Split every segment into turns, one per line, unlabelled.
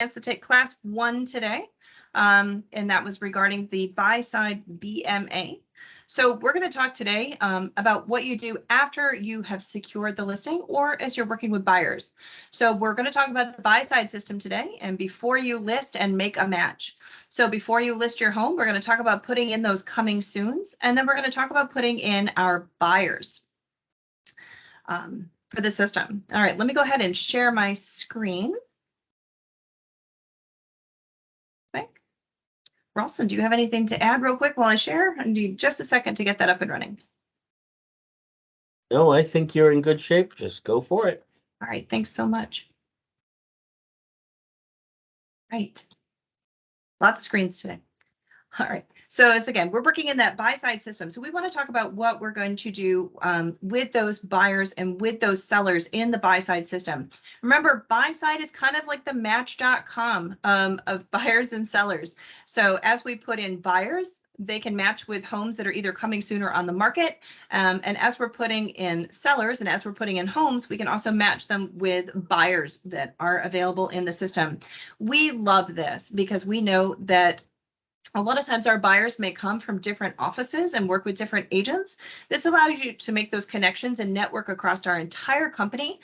To take class 1 today, and that was regarding the buy-side BMA. So we're going to talk today about what you do after you have secured the listing or as you're working with buyers. So we're going to talk about the buy-side system today and before you list and make a match. So before you list your home, we're going to talk about putting in those coming soons, and then we're going to talk about putting in our buyers for the system. All right, let me go ahead and share my screen. Ralston, do you have anything to add real quick while I share? I need just a second to get that up and running.
No, I think you're in good shape. Just go for it.
All right, thanks so much. Right. Lots of screens today. All right. So it's again, we're working in that buy-side system. So we want to talk about what we're going to do with those buyers and with those sellers in the buy-side system. Remember, buy-side is kind of like the Match.com of buyers and sellers. So as we put in buyers, they can match with homes that are either coming soon or on the market. And as we're putting in sellers and as we're putting in homes, we can also match them with buyers that are available in the system. We love this because we know that a lot of times our buyers may come from different offices and work with different agents. This allows you to make those connections and network across our entire company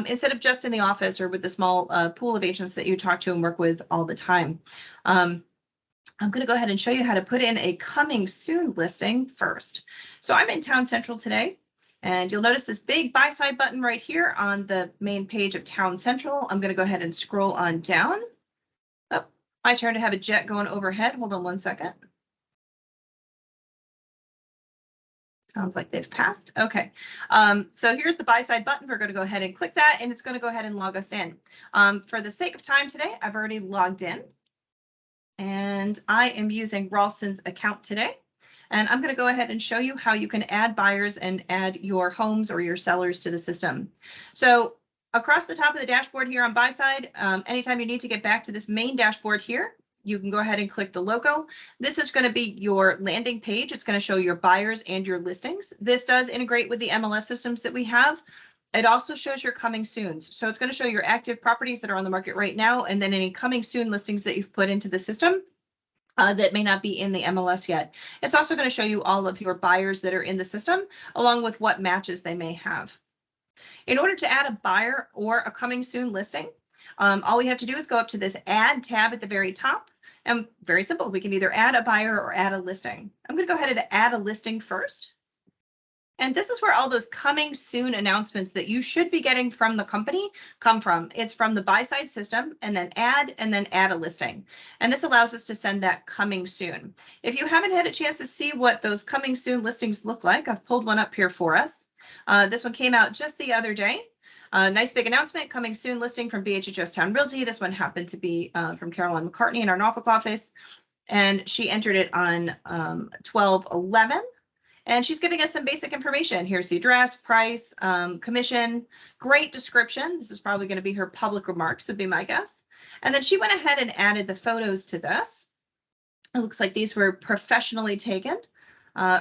instead of just in the office or with the small pool of agents that you talk to and work with all the time. I'm going to go ahead and show you how to put in a coming soon listing first. So I'm in Town Central today, and you'll notice this big buy side button right here on the main page of Town Central. I'm going to go ahead and scroll on down. My turn to have a jet going overhead. Hold on one second. Sounds like they've passed. Okay. So here's the buy side button. We're going to go ahead and click that, and it's going to go ahead and log us in. For the sake of time today, I've already logged in, and I am using Ralston's account today. And I'm going to go ahead and show you how you can add buyers and add your homes or your sellers to the system. So across the top of the dashboard here on buy side, anytime you need to get back to this main dashboard here, you can go ahead and click the logo. This is going to be your landing page. It's going to show your buyers and your listings. This does integrate with the MLS systems that we have. It also shows your coming soons. So it's going to show your active properties that are on the market right now, and then any coming soon listings that you've put into the system that may not be in the MLS yet. It's also going to show you all of your buyers that are in the system, along with what matches they may have. In order to add a buyer or a coming soon listing, all we have to do is go up to this add tab at the very top, and very simple, we can either add a buyer or add a listing. I'm going to go ahead and add a listing first. And this is where all those coming soon announcements that you should be getting from the company come from. It's from the buy side system, and then add a listing. And this allows us to send that coming soon. If you haven't had a chance to see what those coming soon listings look like, I've pulled one up here for us. This one came out just the other day. Nice big announcement, coming soon listing from BHHS Town Realty. This one happened to be from Caroline McCartney in our Norfolk office, and she entered it on 12/11. And she's giving us some basic information. Here's the address, price, commission, great description. This is probably going to be her public remarks, would be my guess. And then she went ahead and added the photos to this. It looks like these were professionally taken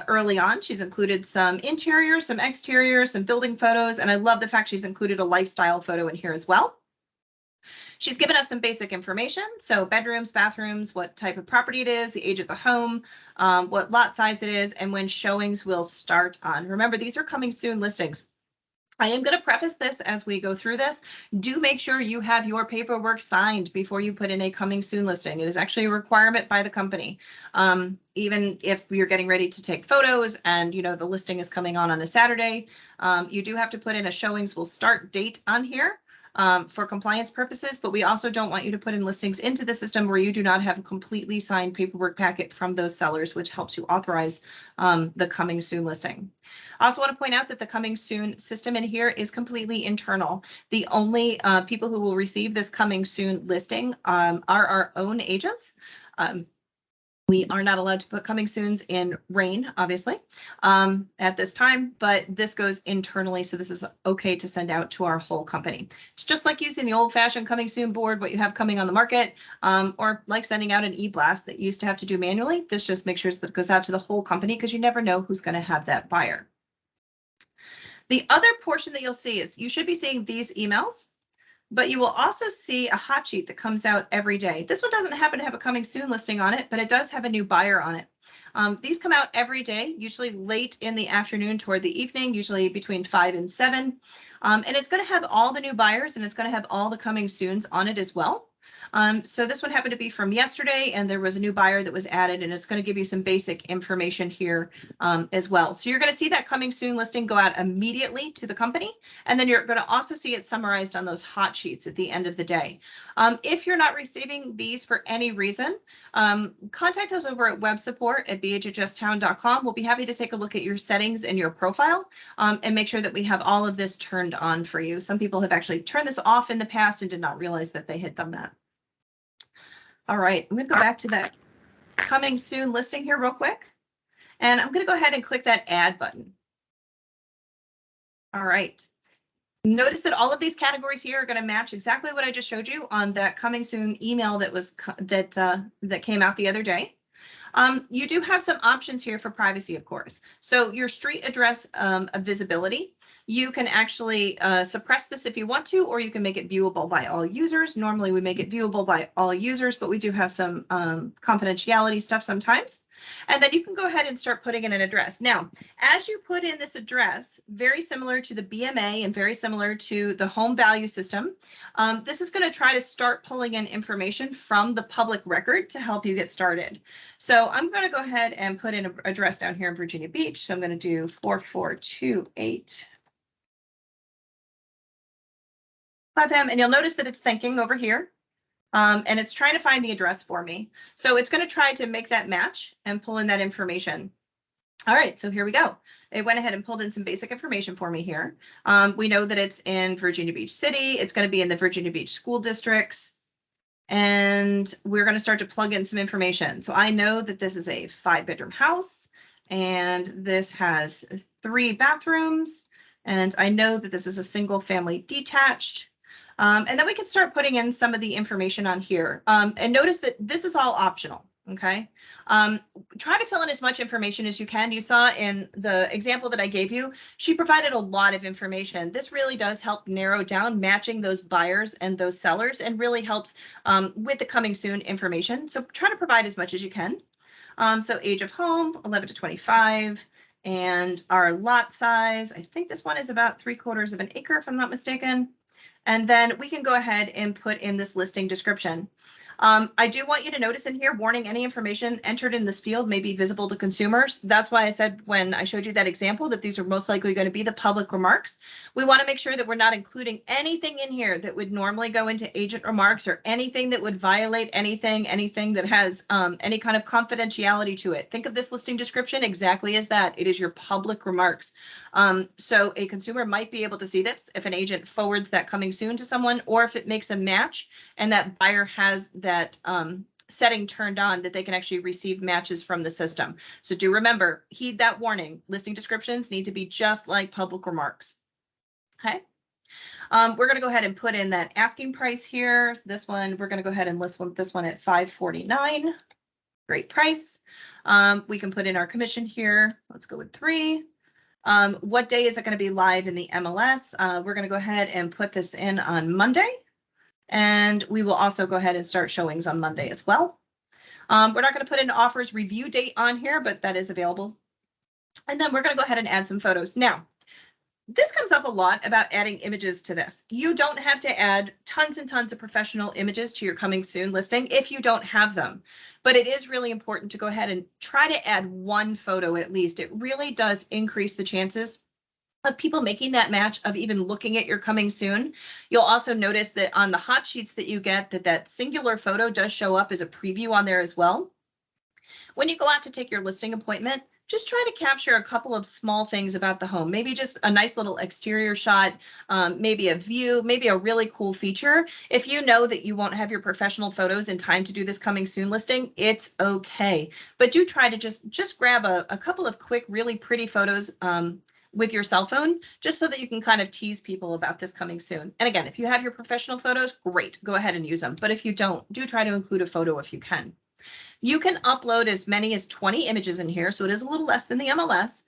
early on. She's included some interior, some exterior, some building photos, and I love the fact she's included a lifestyle photo in here as well. She's given us some basic information. So bedrooms, bathrooms, what type of property it is, the age of the home, what lot size it is, and when showings will start on. Remember, these are coming soon listings. I am going to preface this as we go through this. Do make sure you have your paperwork signed before you put in a coming soon listing. It is actually a requirement by the company. Even if you're getting ready to take photos and the listing is coming on a Saturday, you do have to put in a showings will start date on here. For compliance purposes, but we also don't want you to put in listings into the system where you do not have a completely signed paperwork packet from those sellers, which helps you authorize the coming soon listing. I also want to point out that the coming soon system in here is completely internal. The only people who will receive this coming soon listing are our own agents. We are not allowed to put coming soons in RAIN, obviously, at this time, but this goes internally, so this is okay to send out to our whole company. It's just like using the old-fashioned coming soon board, what you have coming on the market, or like sending out an e-blast that you used to have to do manually. This just makes sure that it goes out to the whole company because you never know who's going to have that buyer. The other portion that you'll see is you should be seeing these emails. but you will also see a hot sheet that comes out every day. This one doesn't happen to have a coming soon listing on it, but it does have a new buyer on it. These come out every day, usually late in the afternoon toward the evening, usually between 5 and 7. And it's going to have all the new buyers and it's going to have all the coming soons on it as well. So this one happened to be from yesterday and there was a new buyer that was added, and it's going to give you some basic information here as well. So you're going to see that coming soon listing go out immediately to the company. And then you're going to also see it summarized on those hot sheets at the end of the day. If you're not receiving these for any reason, contact us over at websupport@bhhstown.com. We'll be happy to take a look at your settings and your profile and make sure that we have all of this turned on for you. Some people have actually turned this off in the past and did not realize that they had done that. All right, I'm going to go back to that coming soon listing here real quick. And I'm going to go ahead and click that add button. All right. Notice that all of these categories here are going to match exactly what I just showed you on that coming soon email that was that came out the other day. You do have some options here for privacy, of course. So your street address visibility, you can actually suppress this if you want to, or you can make it viewable by all users. Normally we make it viewable by all users, but we do have some confidentiality stuff sometimes. And then you can go ahead and start putting in an address. Now, as you put in this address, very similar to the BMA and very similar to the home value system, this is going to try to start pulling in information from the public record to help you get started. So I'm going to go ahead and put in an address down here in Virginia Beach. So I'm going to do 4428 5M, and you'll notice that it's thinking over here. And it's trying to find the address for me. So it's going to try to make that match and pull in that information. All right, so here we go. It went ahead and pulled in some basic information for me here. We know that it's in Virginia Beach City. It's going to be in the Virginia Beach school districts. And we're going to start to plug in some information. So I know that this is a 5-bedroom house and this has 3 bathrooms. And I know that this is a single family detached. And then we can start putting in some of the information on here. And notice that this is all optional, okay? Try to fill in as much information as you can. You saw in the example that I gave you, she provided a lot of information. This really does help narrow down matching those buyers and those sellers and really helps with the coming soon information. So try to provide as much as you can. So age of home, 11 to 25. And our lot size, I think this one is about 3/4 of an acre, if I'm not mistaken. And then we can go ahead and put in this listing description. I do want you to notice in here, warning, any information entered in this field may be visible to consumers. That's why I said when I showed you that example that these are most likely going to be the public remarks. We want to make sure that we're not including anything in here that would normally go into agent remarks or anything that would violate anything that has any kind of confidentiality to it. Think of this listing description exactly as that. It is your public remarks. So a consumer might be able to see this if an agent forwards that coming soon to someone, or if it makes a match and that buyer has that setting turned on, that they can actually receive matches from the system. So do remember, heed that warning. Listing descriptions need to be just like public remarks. Okay. We're going to go ahead and put in that asking price here. This one, we're going to go ahead and list this one at $549. Great price. We can put in our commission here. Let's go with 3. What day is it going to be live in the MLS? We're going to go ahead and put this in on Monday. And we will also go ahead and start showings on Monday as well. We're not going to put an offers review date on here, but that is available. And then we're going to go ahead and add some photos. Now, this comes up a lot about adding images to this. You don't have to add tons and tons of professional images to your coming soon listing if you don't have them. But it is really important to go ahead and try to add 1 photo at least. It really does increase the chances of people making that match, of even looking at your coming soon. You'll also notice that on the hot sheets that you get, that singular photo does show up as a preview on there as well. When you go out to take your listing appointment, just try to capture a couple of small things about the home. Maybe just a nice little exterior shot, maybe a view, maybe a really cool feature. If you know that you won't have your professional photos in time to do this coming soon listing, it's okay. But do try to just grab a couple of quick, really pretty photos with your cell phone, just so that you can kind of tease people about this coming soon. And again, if you have your professional photos, great, go ahead and use them. But if you don't, do try to include a photo if you can. You can upload as many as 20 images in here, so it is a little less than the MLS.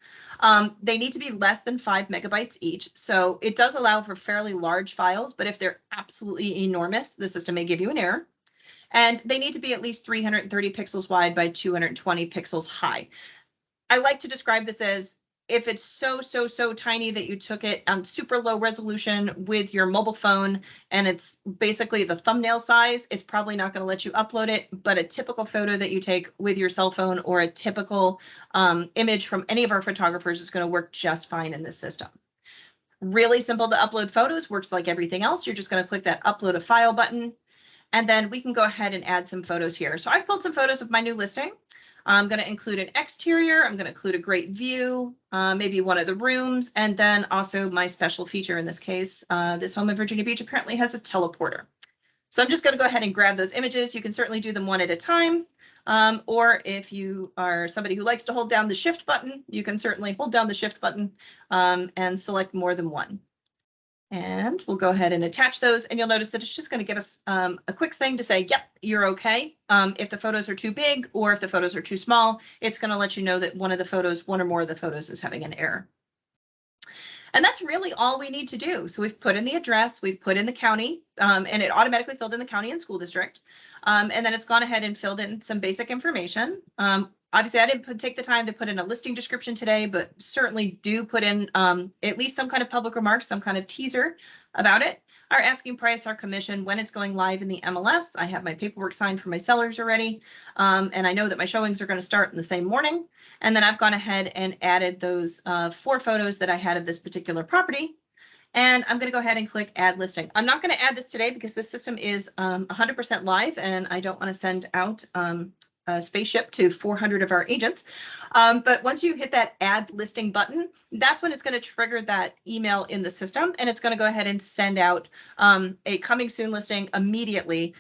They need to be less than 5 megabytes each, so it does allow for fairly large files, but if they're absolutely enormous, the system may give you an error. And they need to be at least 330 pixels wide by 220 pixels high. I like to describe this as if it's so tiny that you took it on super low resolution with your mobile phone and it's basically the thumbnail size, it's probably not going to let you upload it. But a typical photo that you take with your cell phone or a typical image from any of our photographers is going to work just fine in this system. Really simple to upload photos, works like everything else. You're just going to click that upload a file button. And then we can go ahead and add some photos here. So I've pulled some photos of my new listing. I'm going to include an exterior. I'm going to include a great view, maybe one of the rooms, and then also my special feature in this case. This home in Virginia Beach apparently has a teleporter. So I'm just going to go ahead and grab those images. You can certainly do them one at a time. Or if you are somebody who likes to hold down the shift button, you can certainly hold down the shift button and select more than one. And we'll go ahead and attach those, and you'll notice that it's just going to give us a quick thing to say, yep, you're okay. If the photos are too big or if the photos are too small, it's going to let you know that one or more of the photos is having an error. And that's really all we need to do. So we've put in the address, we've put in the county, and it automatically filled in the county and school district. And then it's gone ahead and filled in some basic information. Obviously, I didn't take the time to put in a listing description today, but certainly do put in at least some kind of public remarks, some kind of teaser about it. Our asking price, our commission, when it's going live in the MLS. I have my paperwork signed for my sellers already. And I know that my showings are going to start in the same morning. And then I've gone ahead and added those 4 photos that I had of this particular property. And I'm going to go ahead and click add listing. I'm not going to add this today because this system is 100% live and I don't want to send out a spaceship to 400 of our agents. But once you hit that add listing button, that's when it's going to trigger that email in the system, and it's going to go ahead and send out a coming soon listing immediately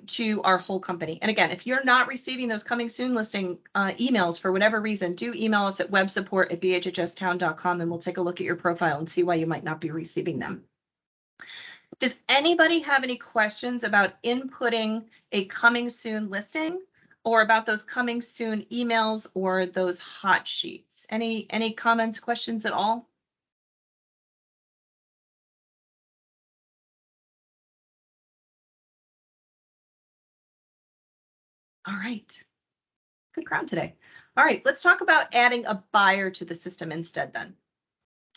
to our whole company. And again, if you're not receiving those coming soon listing emails for whatever reason, do email us at websupport@bhhstown.com and we'll take a look at your profile and see why you might not be receiving them. Does anybody have any questions about inputting a coming soon listing? Or about those coming soon emails or those hot sheets? Any comments, questions at all? All right. Good crowd today. All right, let's talk about adding a buyer to the system instead then.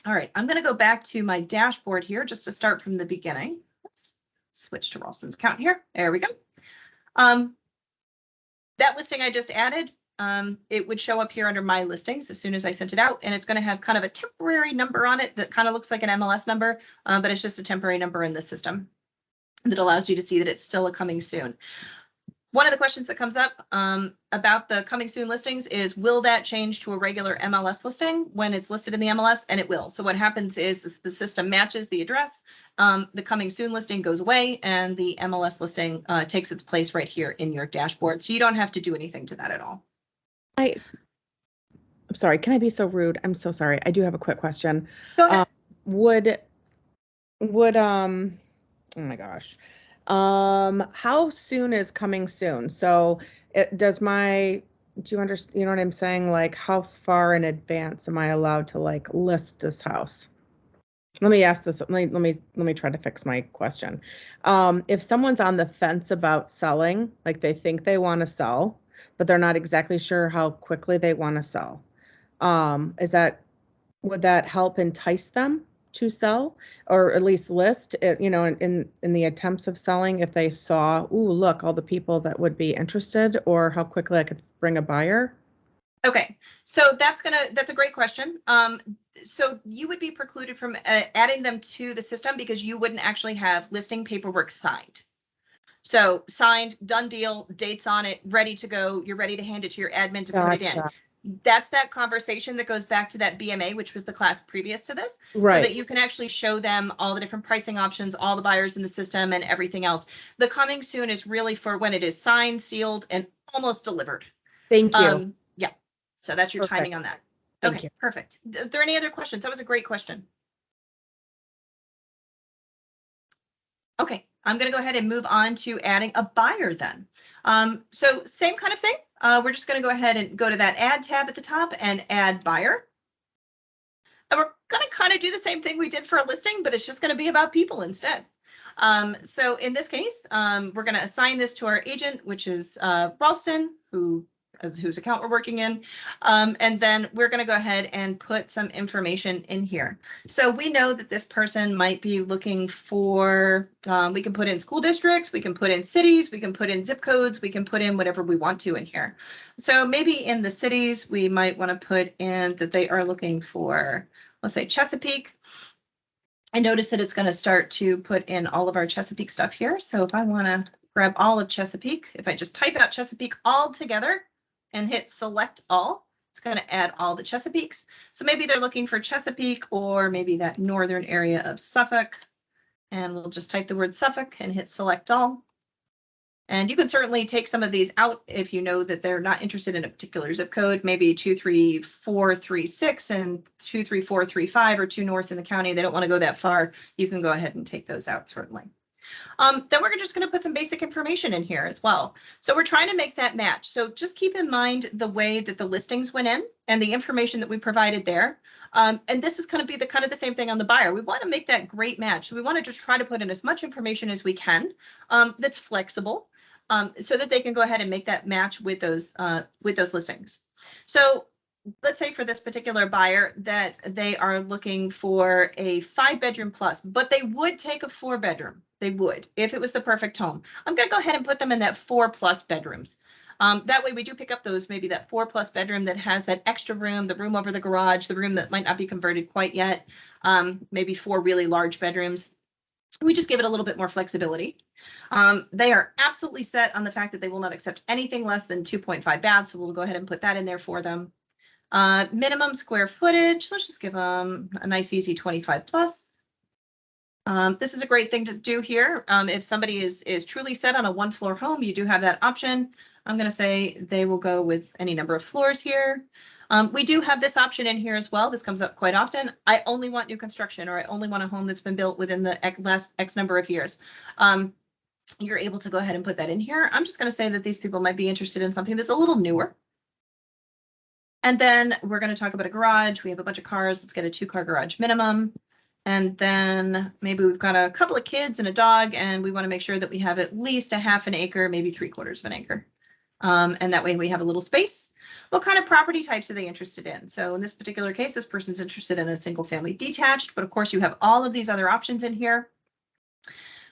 All right, I'm going to go back to my dashboard here just to start from the beginning. Oops. Switch to Ralston's account here. There we go. That listing I just added, it would show up here under my listings as soon as I sent it out, and it's going to have kind of a temporary number on it that kind of looks like an MLS number, but it's just a temporary number in the system that allows you to see that it's still a coming soon. One of the questions that comes up about the coming soon listings is, will that change to a regular MLS listing when it's listed in the MLS? And it will. So what happens is the system matches the address, the coming soon listing goes away, and the MLS listing takes its place right here in your dashboard. So you don't have to do anything to that at all.
I'm sorry, can I be so rude? I'm so sorry. I do have a quick question.
Go ahead.
Oh my gosh. How soon is coming soon? So do you understand, you know what I'm saying? Like, how far in advance am I allowed to like list this house? Let me ask this. Let me try to fix my question. If someone's on the fence about selling, like they think they want to sell, but they're not exactly sure how quickly they want to sell, would that help entice them to sell, or at least list it, you know, in the attempts of selling, if they saw, ooh, look, all the people that would be interested, or how quickly I could bring a buyer?
Okay, so that's a great question. So you would be precluded from adding them to the system because you wouldn't actually have listing paperwork signed. So signed, done deal, dates on it, ready to go. You're ready to hand it to your admin to put it in. That's that conversation that goes back to that BMA, which was the class previous to this, right? So that you can actually show them all the different pricing options, all the buyers in the system and everything else. The coming soon is really for when it is signed, sealed, and almost delivered.
Thank you.
Yeah, so that's your timing on that.
Thank you.
Perfect. Is there any other questions? That was a great question. Okay, I'm going to go ahead and move on to adding a buyer then. So same kind of thing. We're just going to go ahead and go to that add tab at the top and add buyer. And we're going to kind of do the same thing we did for a listing, but it's just going to be about people instead. So in this case, we're going to assign this to our agent, which is Ralston, whose account we're working in. And then we're going to go ahead and put some information in here. So we know that this person might be looking for, we can put in school districts, we can put in cities, we can put in zip codes, we can put in whatever we want to in here. So maybe in the cities, we might want to put in that they are looking for, let's say Chesapeake. I notice that it's going to start to put in all of our Chesapeake stuff here. So if I want to grab all of Chesapeake, if I just type out Chesapeake all together and hit select all, it's going to add all the Chesapeakes. So maybe they're looking for Chesapeake or maybe that northern area of Suffolk. And we'll just type the word Suffolk and hit select all. And you can certainly take some of these out if you know that they're not interested in a particular zip code, maybe 23436 and 23435 or 2 north in the county. They don't want to go that far. You can go ahead and take those out certainly. Then we're just going to put some basic information in here as well. So we're trying to make that match. So just keep in mind the way that the listings went in and the information that we provided there. And this is going to be the kind of the same thing on the buyer. We want to make that great match. So we want to just try to put in as much information as we can that's flexible. So that they can go ahead and make that match with those listings. So let's say for this particular buyer that they are looking for a 5-bedroom plus, but they would take a 4-bedroom. They would, if it was the perfect home. I'm going to go ahead and put them in that 4+ bedrooms. That way we do pick up those, maybe that 4+ bedroom that has that extra room, the room over the garage, the room that might not be converted quite yet, maybe 4 really large bedrooms. We just give it a little bit more flexibility. They are absolutely set on the fact that they will not accept anything less than 2.5 baths. So we'll go ahead and put that in there for them. Minimum square footage. Let's just give them a nice easy 25 plus. This is a great thing to do here. If somebody is truly set on a 1-floor home, you do have that option. I'm going to say they will go with any number of floors here. We do have this option in here as well. This comes up quite often. I only want new construction, or I only want a home that's been built within the last X number of years. You're able to go ahead and put that in here. I'm just going to say that these people might be interested in something that's a little newer. And then we're going to talk about a garage. We have a bunch of cars. Let's get a 2-car garage minimum. And then maybe we've got a couple of kids and a dog, and we want to make sure that we have at least a 1/2 acre, maybe 3/4 of an acre. And that way we have a little space. What kind of property types are they interested in? So in this particular case, this person's interested in a single family detached, but of course you have all of these other options in here.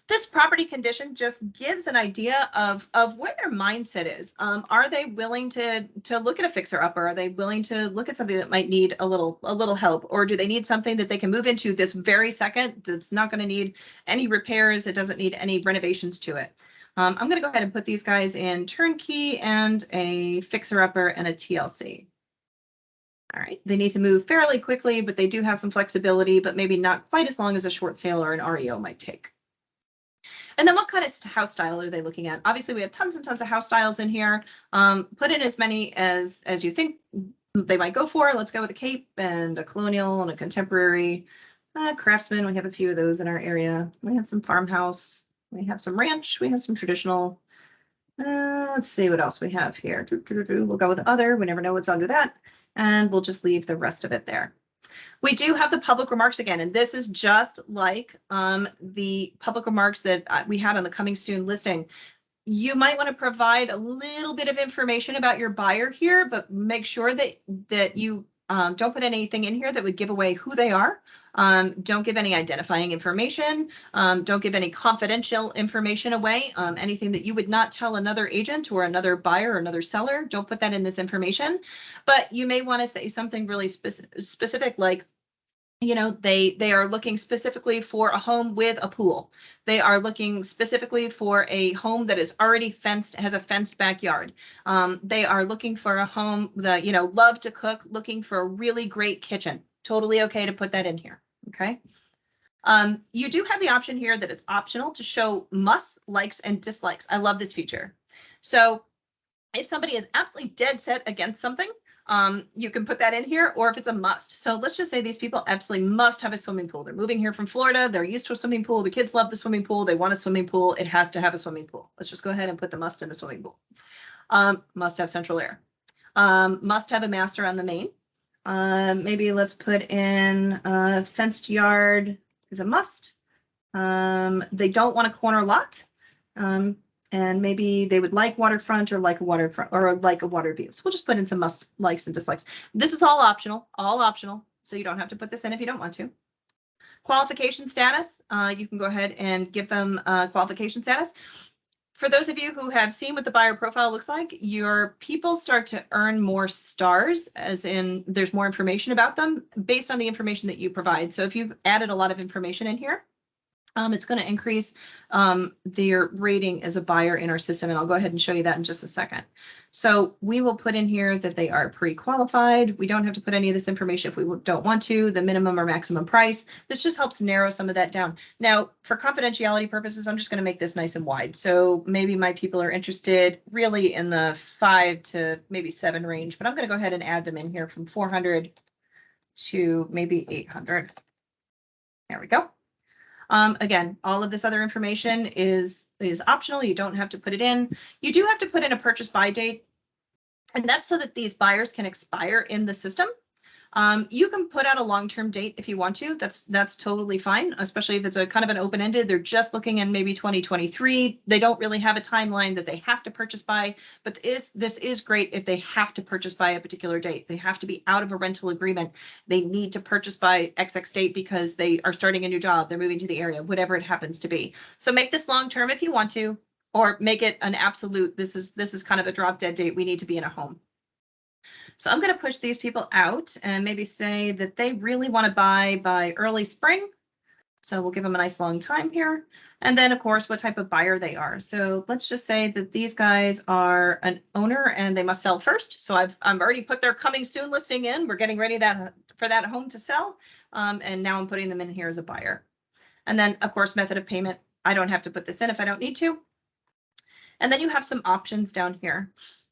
This property condition just gives an idea of where their mindset is. Are they willing to look at a fixer upper? Are they willing to look at something that might need a little help? Or do they need something that they can move into this very second that's not going to need any repairs? It doesn't need any renovations to it. I'm going to go ahead and put these guys in turnkey and a fixer-upper and a TLC. All right, they need to move fairly quickly, but they do have some flexibility, but maybe not quite as long as a short sale or an REO might take. And then what kind of house style are they looking at? Obviously, we have tons and tons of house styles in here. Put in as many as you think they might go for. Let's go with a Cape and a colonial and a contemporary craftsman. We have a few of those in our area. We have some farmhouse. We have some ranch, we have some traditional. Let's see what else we have here. We'll go with other, we never know what's under that. And we'll just leave the rest of it there. We do have the public remarks again, and this is just like the public remarks that we had on the coming soon listing. You might want to provide a little bit of information about your buyer here, but make sure that you don't put anything in here that would give away who they are. Don't give any identifying information. Don't give any confidential information away. Anything that you would not tell another agent or another buyer or another seller, don't put that in this information. But you may want to say something really specific like, you know, they are looking specifically for a home with a pool. They are looking specifically for a home that is already fenced, has a fenced backyard. They are looking for a home that, you know, love to cook, looking for a really great kitchen. Totally okay to put that in here. Okay. You do have the option here that it's optional to show musts, likes, and dislikes. I love this feature. So if somebody is absolutely dead set against something, You can put that in here, or if it's a must. So let's just say these people absolutely must have a swimming pool. They're moving here from Florida. They're used to a swimming pool. The kids love the swimming pool. They want a swimming pool. It has to have a swimming pool. Let's just go ahead and put the must in the swimming pool. Must have central air. Must have a master on the main. Maybe let's put in fenced yard is a must. They don't want a corner lot. And maybe they would like waterfront or like a waterfront or like a water view. So we'll just put in some must likes and dislikes. This is all optional. So you don't have to put this in if you don't want to. Qualification status, you can go ahead and give them qualification status. For those of you who have seen what the buyer profile looks like, your people start to earn more stars, as in there's more information about them based on the information that you provide. So if you've added a lot of information in here, it's going to increase their rating as a buyer in our system, and I'll go ahead and show you that in just a second. So we will put in here that they are pre-qualified. We don't have to put any of this information if we don't want to, the minimum or maximum price. This just helps narrow some of that down. Now, for confidentiality purposes, I'm just going to make this nice and wide. So maybe my people are interested really in the 5 to maybe 7 range, but I'm going to go ahead and add them in here from 400 to maybe 800. There we go. Again, all of this other information is optional. You don't have to put it in. You do have to put in a purchase by date, and that's so that these buyers can expire in the system. You can put out a long-term date if you want to. That's totally fine, especially if it's a kind of an open-ended. They're just looking in maybe 2023. They don't really have a timeline that they have to purchase by, but this is great if they have to purchase by a particular date. They have to be out of a rental agreement. They need to purchase by XX date because they are starting a new job. They're moving to the area, whatever it happens to be. So make this long-term if you want to, or make it an absolute, this is kind of a drop dead date. We need to be in a home. So I'm going to push these people out and maybe say that they really want to buy by early spring. So we'll give them a nice long time here. And then, of course, what type of buyer they are. So let's just say that these guys are an owner and they must sell first. So I've already put their coming soon listing in. We're getting ready for that home to sell. And now I'm putting them in here as a buyer. And then, of course, method of payment. I don't have to put this in if I don't need to. And then you have some options down here.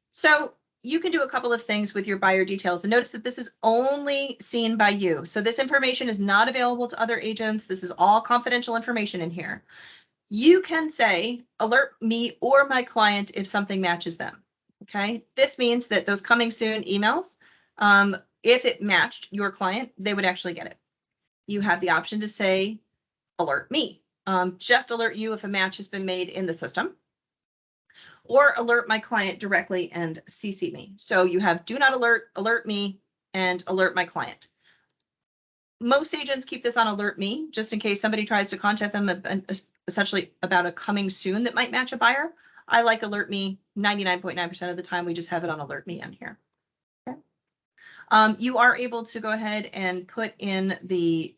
So you can do a couple of things with your buyer details, and notice that this is only seen by you. So this information is not available to other agents. This is all confidential information in here. You can say, alert me or my client if something matches them. Okay, this means that those coming soon emails, if it matched your client, they would actually get it. You have the option to say, alert me, just alert you if a match has been made in the system, or alert my client directly and CC me. So you have do not alert, alert me, and alert my client. Most agents keep this on alert me, just in case somebody tries to contact them essentially about a coming soon that might match a buyer. I like alert me 99.9% of the time. We just have it on alert me in here. Okay. You are able to go ahead and put in the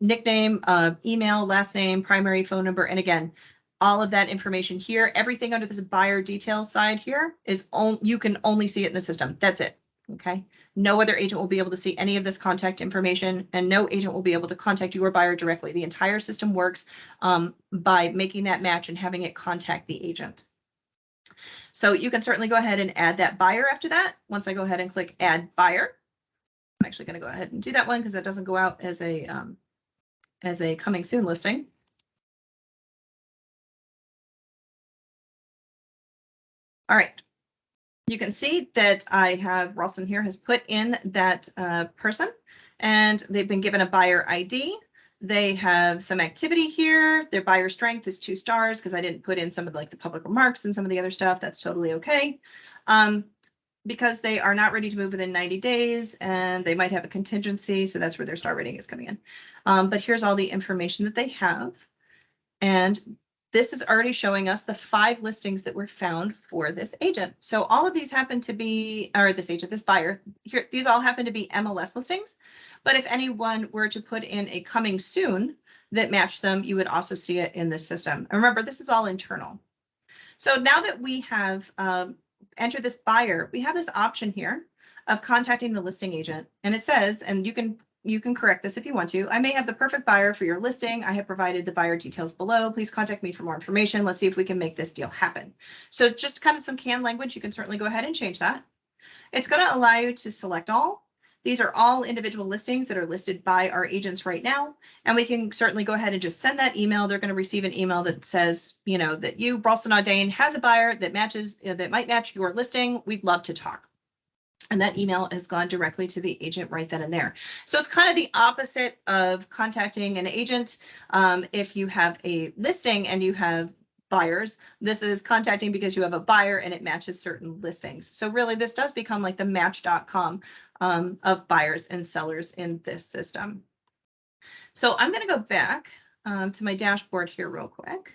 nickname, email, last name, primary phone number, and again, all of that information here, everything under this buyer details side here is you can only see it in the system. That's it. Okay. No other agent will be able to see any of this contact information, and no agent will be able to contact your buyer directly. The entire system works by making that match and having it contact the agent. So you can certainly go ahead and add that buyer after that. Once I go ahead and click add buyer, I'm actually going to go ahead and do that one because that doesn't go out as a coming soon listing. All right, you can see that I have Ralston here has put in that person, and they've been given a buyer ID. They have some activity here. Their buyer strength is 2 stars because I didn't put in some of the public remarks and some of the other stuff. That's totally okay. Because they are not ready to move within 90 days and they might have a contingency. So that's where their star rating is coming in. But here's all the information that they have. And this is already showing us the 5 listings that were found for this agent. So all of these happen to be, or this agent, this buyer here, these all happen to be MLS listings. But if anyone were to put in a coming soon that matched them, you would also see it in this system. And remember, this is all internal. So now that we have entered this buyer, we have this option here of contacting the listing agent. And it says, and you can correct this if you want to. I may have the perfect buyer for your listing. I have provided the buyer details below. Please contact me for more information. Let's see if we can make this deal happen. So just kind of some canned language. You can certainly go ahead and change that. It's going to allow you to select all. These are all individual listings that are listed by our agents right now. And we can certainly go ahead and just send that email. They're going to receive an email that says, you know, that you, Ralston Audain, has a buyer that matches, that might match your listing. We'd love to talk. And that email has gone directly to the agent right then and there. So it's kind of the opposite of contacting an agent. If you have a listing and you have buyers, this is contacting because you have a buyer and it matches certain listings. So really this does become like the match.com of buyers and sellers in this system. So I'm going to go back to my dashboard here real quick.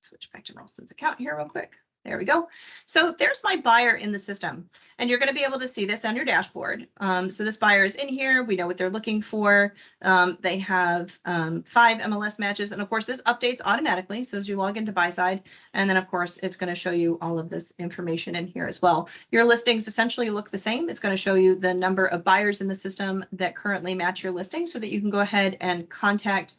Switch back to Ralston's account here real quick. There we go. So there's my buyer in the system, and you're going to be able to see this on your dashboard. So this buyer is in here. We know what they're looking for. They have 5 MLS matches, and of course this updates automatically. So as you log into BuySide, and then of course it's going to show you all of this information in here as well. Your listings essentially look the same. It's going to show you the number of buyers in the system that currently match your listing, so that you can go ahead and contact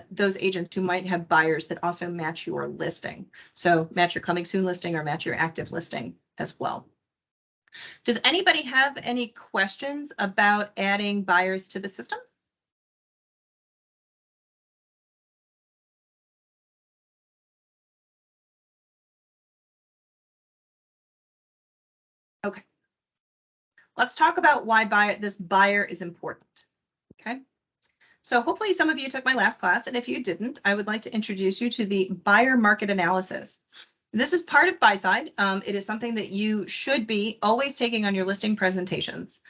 those agents who might have buyers that also match your listing. So match your coming soon listing or match your active listing as well. Does anybody have any questions about adding buyers to the system? Okay. Let's talk about why this buyer is important. Okay. So hopefully some of you took my last class, and if you didn't, I would like to introduce you to the buyer market analysis. This is part of BuySide. It is something that you should be always taking on your listing presentations.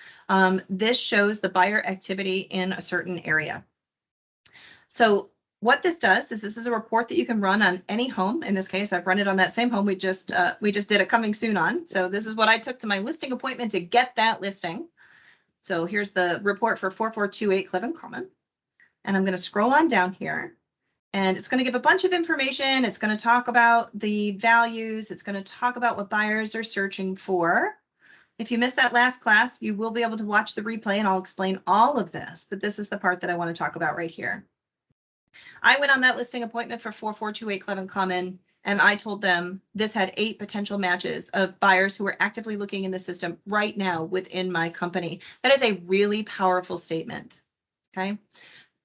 This shows the buyer activity in a certain area. So what this does is this is a report that you can run on any home. In this case, I've run it on that same home we just did a coming soon on. So this is what I took to my listing appointment to get that listing. So here's the report for 4428 Cleveland Common. And I'm going to scroll on down here, and it's going to give a bunch of information. It's going to talk about the values. It's going to talk about what buyers are searching for. If you missed that last class, you will be able to watch the replay, and I'll explain all of this, but this is the part that I want to talk about right here. I went on that listing appointment for 4428 Cleveland Common, and I told them this had 8 potential matches of buyers who were actively looking in the system right now within my company. That is a really powerful statement. Okay.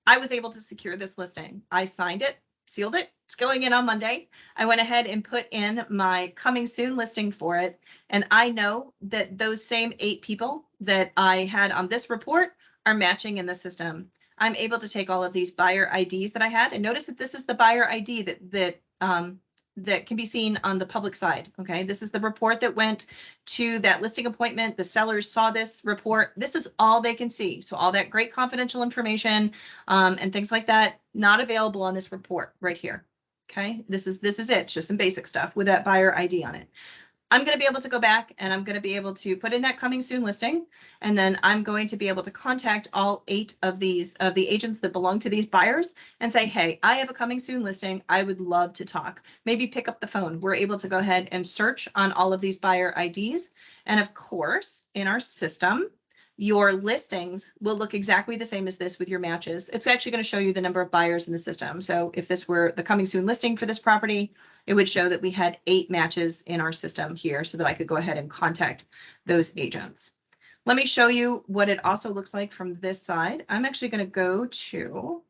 I was able to secure this listing. I signed it, sealed it. It's going in on Monday. I went ahead and put in my coming soon listing for it. And I know that those same 8 people that I had on this report are matching in the system. I'm able to take all of these buyer IDs that I had, and notice that this is the buyer ID that can be seen on the public side. Okay, this is the report that went to that listing appointment. The sellers saw this report. This is all they can see. So all that great confidential information and things like that, not available on this report right here. Okay, this is it, just some basic stuff with that buyer ID on it. I'm going to be able to go back and I'm going to be able to put in that coming soon listing. And then I'm going to be able to contact all 8 of the agents that belong to these buyers and say, hey, I have a coming soon listing. I would love to talk. Maybe pick up the phone. We're able to go ahead and search on all of these buyer IDs. And of course, in our system, your listings will look exactly the same as this with your matches. It's actually going to show you the number of buyers in the system. So if this were the coming soon listing for this property, it would show that we had 8 matches in our system here so that I could go ahead and contact those agents. Let me show you what it also looks like from this side. I'm actually going to go to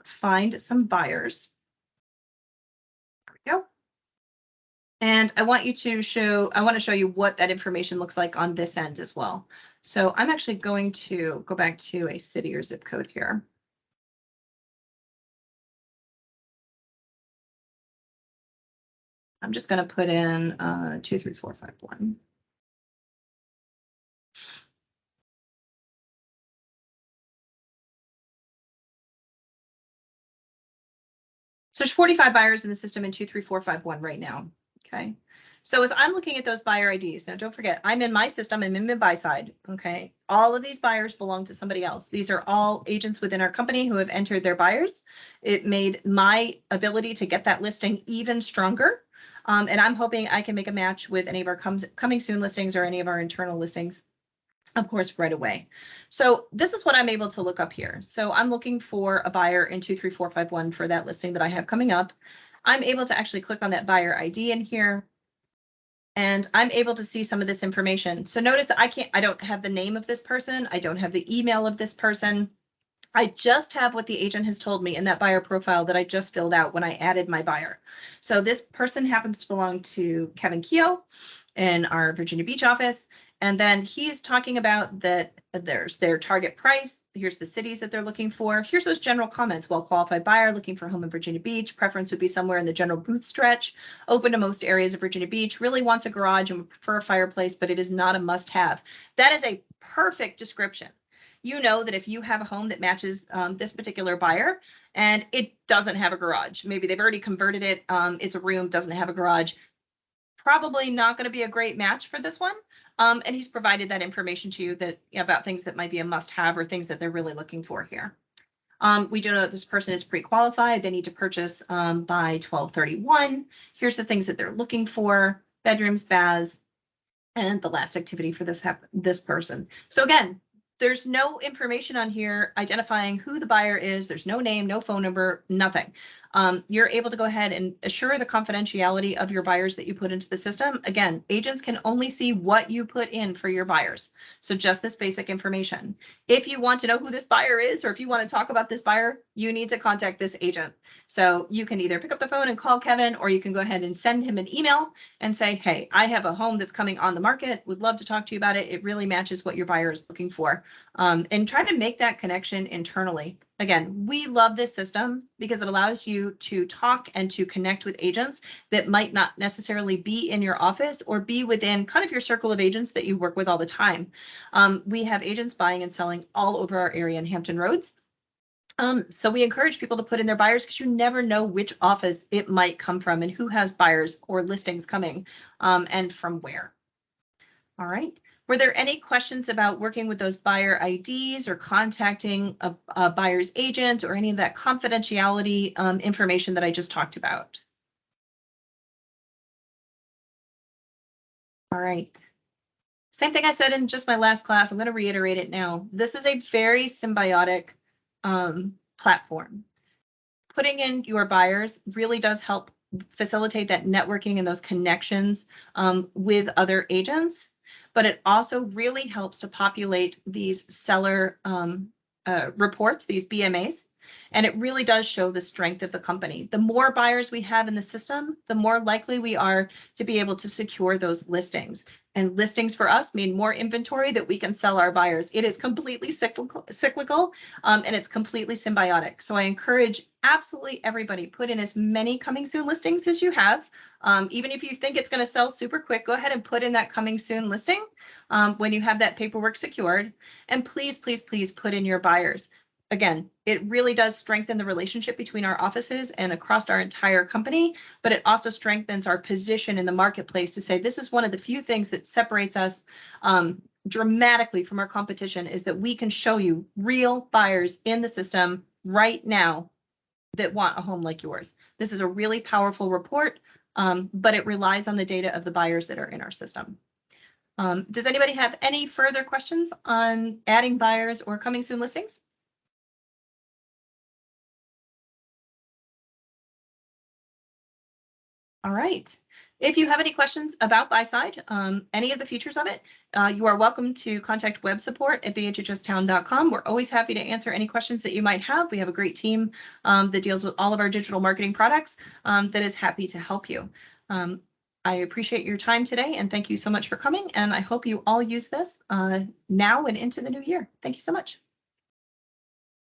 find some buyers. There we go. And I want to show you what that information looks like on this end as well. So I'm actually going to go back to a city or zip code here. I'm just going to put in 23451. So there's 45 buyers in the system in 23451 right now. Okay. So as I'm looking at those buyer IDs, now don't forget, I'm in my system, I'm in my BuySide. Okay. All of these buyers belong to somebody else. These are all agents within our company who have entered their buyers. It made my ability to get that listing even stronger. And I'm hoping I can make a match with any of our coming soon listings or any of our internal listings, of course, right away. So this is what I'm able to look up here. So I'm looking for a buyer in 23451 for that listing that I have coming up. I'm able to actually click on that buyer ID in here. and I'm able to see some of this information. So notice that I don't have the name of this person. I don't have the email of this person. I just have what the agent has told me in that buyer profile that I just filled out when I added my buyer. So this person happens to belong to Kevin Keogh in our Virginia Beach office. And then he's talking about that there's their target price. Here's the cities that they're looking for. Here's those general comments. Well-qualified buyer looking for a home in Virginia Beach. Preference would be somewhere in the general booth stretch. Open to most areas of Virginia Beach. Really wants a garage and would prefer a fireplace, but it is not a must-have. That is a perfect description. You know that if you have a home that matches this particular buyer and it doesn't have a garage, maybe they've already converted it, it's a room, doesn't have a garage, probably not going to be a great match for this one. And he's provided that information to you that about things that might be a must-have or things that they're really looking for here. We do know that this person is pre-qualified. They need to purchase by 12/31. Here's the things that they're looking for: bedrooms, baths, and the last activity for this person. So again, there's no information on here identifying who the buyer is. There's no name, no phone number, nothing. You're able to go ahead and assure the confidentiality of your buyers that you put into the system. Again, agents can only see what you put in for your buyers. So just this basic information. If you want to know who this buyer is, or if you want to talk about this buyer, you need to contact this agent. So you can either pick up the phone and call Kevin, or you can go ahead and send him an email and say, hey, I have a home that's coming on the market. Would love to talk to you about it. It really matches what your buyer is looking for. And try to make that connection internally. Again, we love this system because it allows you to talk and to connect with agents that might not necessarily be in your office or be within kind of your circle of agents that you work with all the time. We have agents buying and selling all over our area in Hampton Roads. So we encourage people to put in their buyers because you never know which office it might come from and who has buyers or listings coming and from where. All right. Were there any questions about working with those buyer IDs or contacting a buyer's agent or any of that confidentiality information that I just talked about? All right. Same thing I said in just my last class. I'm going to reiterate it now. This is a very symbiotic platform. Putting in your buyers really does help facilitate that networking and those connections with other agents. But it also really helps to populate these seller reports, these BMAs, and it really does show the strength of the company. The more buyers we have in the system, the more likely we are to be able to secure those listings. And listings for us mean more inventory that we can sell our buyers. It is completely cyclical and it's completely symbiotic. So I encourage absolutely everybody, put in as many coming soon listings as you have. Even if you think it's going to sell super quick, go ahead and put in that coming soon listing when you have that paperwork secured. And please, please, please put in your buyers. Again, it really does strengthen the relationship between our offices and across our entire company, but it also strengthens our position in the marketplace to say this is one of the few things that separates us dramatically from our competition, is that we can show you real buyers in the system right now that want a home like yours. This is a really powerful report, but it relies on the data of the buyers that are in our system. Does anybody have any further questions on adding buyers or coming soon listings? All right. If you have any questions about BuySide, any of the features of it, you are welcome to contact web support at bhhstown.com. We're always happy to answer any questions that you might have. We have a great team that deals with all of our digital marketing products that is happy to help you. I appreciate your time today and thank you so much for coming. And I hope you all use this now and into the new year. Thank you so much.